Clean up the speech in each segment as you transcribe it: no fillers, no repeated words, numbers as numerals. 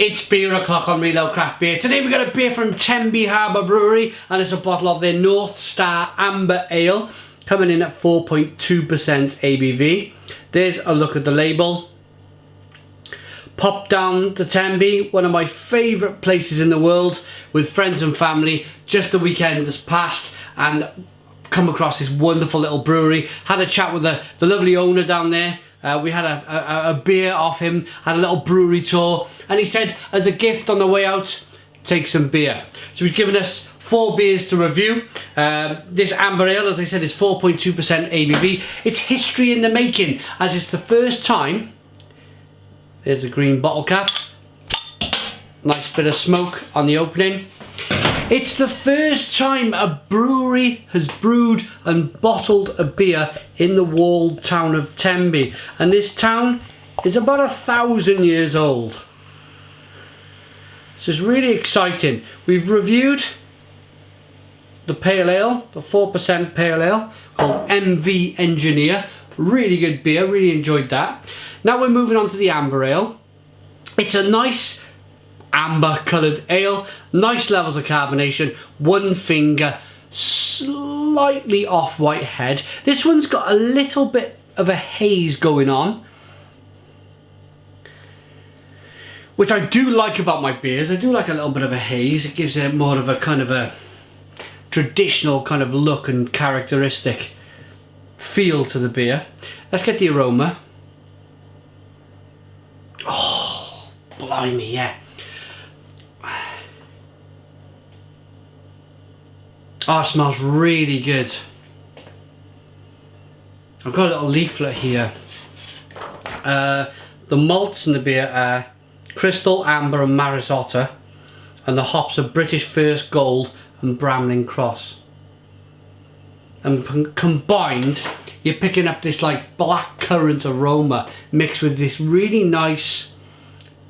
It's beer o'clock on Reload Craft Beer. Today we've got a beer from Tenby Harbour Brewery, and it's a bottle of their North Star Amber Ale, coming in at 4.2% ABV. There's a look at the label. Popped down to Tenby, one of my favourite places in the world, with friends and family. Just the weekend that's passed, and come across this wonderful little brewery. Had a chat with the lovely owner down there. We had a beer off him, had a little brewery tour, and he said as a gift on the way out, take some beer. So he's given us 4 beers to review. This Amber Ale, as I said, is 4.2% ABV. It's history in the making, as it's the first time. There's a green bottle cap. Nice bit of smoke on the opening. It's the first time a brewery has brewed and bottled a beer in the walled town of Tenby. And this town is about 1,000 years old. So it's really exciting. We've reviewed the pale ale, the 4% pale ale, called MV Engineer. Really good beer, really enjoyed that. Now we're moving on to the Amber Ale. It's a nice amber coloured ale, nice levels of carbonation, one finger, slightly off white head. This one's got a little bit of a haze going on, which I do like about my beers. I do like a little bit of a haze. It gives it more of a kind of a traditional kind of look and characteristic feel to the beer. Let's get the aroma. Oh, blimey, yeah. Oh, it smells really good. I've got a little leaflet here. The malts in the beer are Crystal, Amber and Marisotta, and the hops are British First Gold and Bramling Cross. And combined, you're picking up this like black currant aroma mixed with this really nice,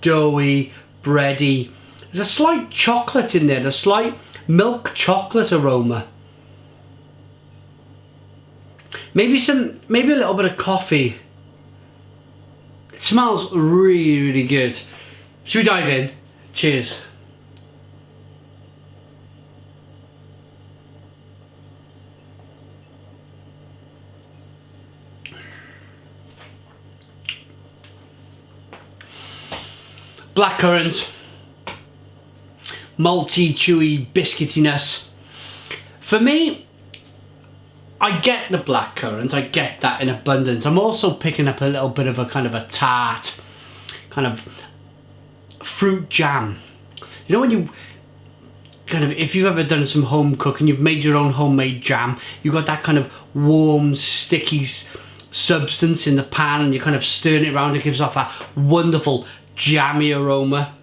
doughy, bready. There's a slight chocolate in there, a slight milk chocolate aroma. Maybe a little bit of coffee. It smells really, really good. Should we dive in? Cheers. Blackcurrant, malty, chewy, biscuitiness. For me, I get the blackcurrant, I get that in abundance. I'm also picking up a little bit of a kind of a tart, kind of fruit jam. You know when you kind of, if you've ever done some home cooking, you've made your own homemade jam, you've got that kind of warm, sticky substance in the pan and you're kind of stirring it around, it gives off that wonderful jammy aroma.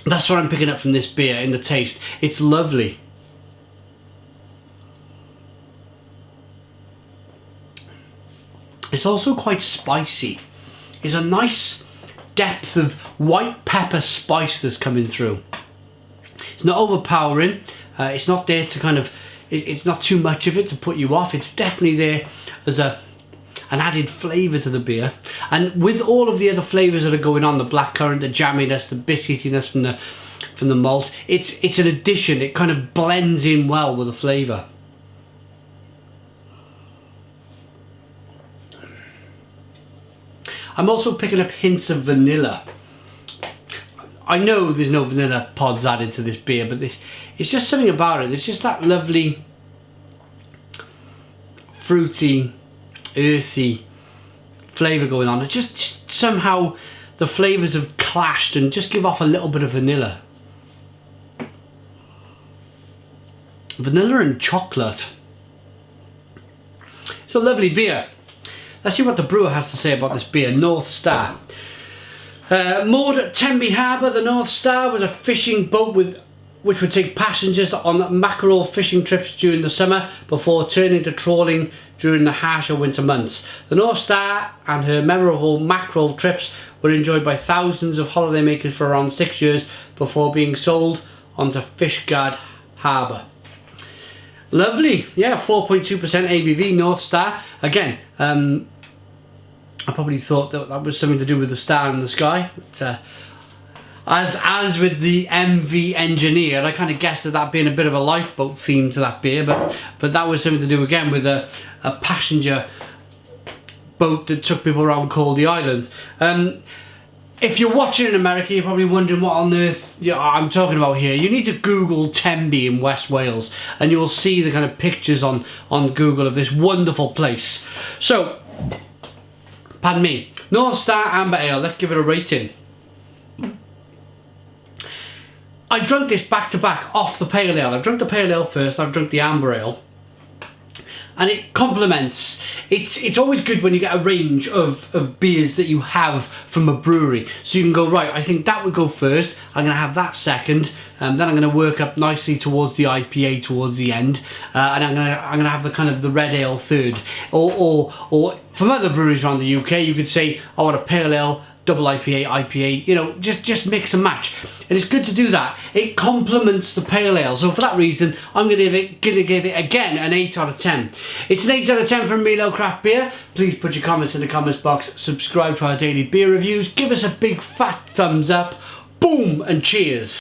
That's what I'm picking up from this beer in the taste. It's lovely. It's also quite spicy. There's a nice depth of white pepper spice that's coming through. It's not overpowering. It's not there to kind of, it's not too much of it to put you off. It's definitely there as an added flavour to the beer. And with all of the other flavours that are going on, the blackcurrant, the jamminess, the biscuitiness from the malt, it's an addition. It kind of blends in well with the flavour. I'm also picking up hints of vanilla. I know there's no vanilla pods added to this beer, but it's just something about it. It's just that lovely, fruity, earthy flavour going on. It just somehow the flavours have clashed and just give off a little bit of vanilla. Vanilla and chocolate. It's a lovely beer. Let's see what the brewer has to say about this beer. North Star. Moored at Tenby Harbour, the North Star was a fishing boat which would take passengers on mackerel fishing trips during the summer before turning to trawling during the harsher winter months. The North Star and her memorable mackerel trips were enjoyed by thousands of holidaymakers for around 6 years before being sold onto Fishguard Harbour. Lovely, yeah, 4.2% ABV, North Star. Again, I probably thought that was something to do with the star in the sky. But, as with the MV Engineer, I kind of guessed that being a bit of a lifeboat theme to that beer, but that was something to do again with a passenger boat that took people around Corley Island. If you're watching in America, you're probably wondering what on earth I'm talking about here. You need to Google Tenby in West Wales, and you will see the kind of pictures on Google of this wonderful place. So, pardon me, North Star Amber Ale, let's give it a rating. I drunk this back to back off the pale ale. I've drunk the pale ale first, I've drunk the amber ale. And it complements. It's always good when you get a range of beers that you have from a brewery. So you can go, right, I think that would go first. I'm going to have that second. Then I'm going to work up nicely towards the IPA towards the end. And I'm going to have the kind of the red ale third. Or from other breweries around the UK, you could say, I want a pale ale, double IPA, you know, just mix and match. And it's good to do that. It complements the pale ale. So for that reason, I'm going to give it again an 8 out of 10. It's an 8 out of 10 from Real Ale Craft Beer. Please put your comments in the comments box. Subscribe to our daily beer reviews. Give us a big fat thumbs up. Boom and cheers.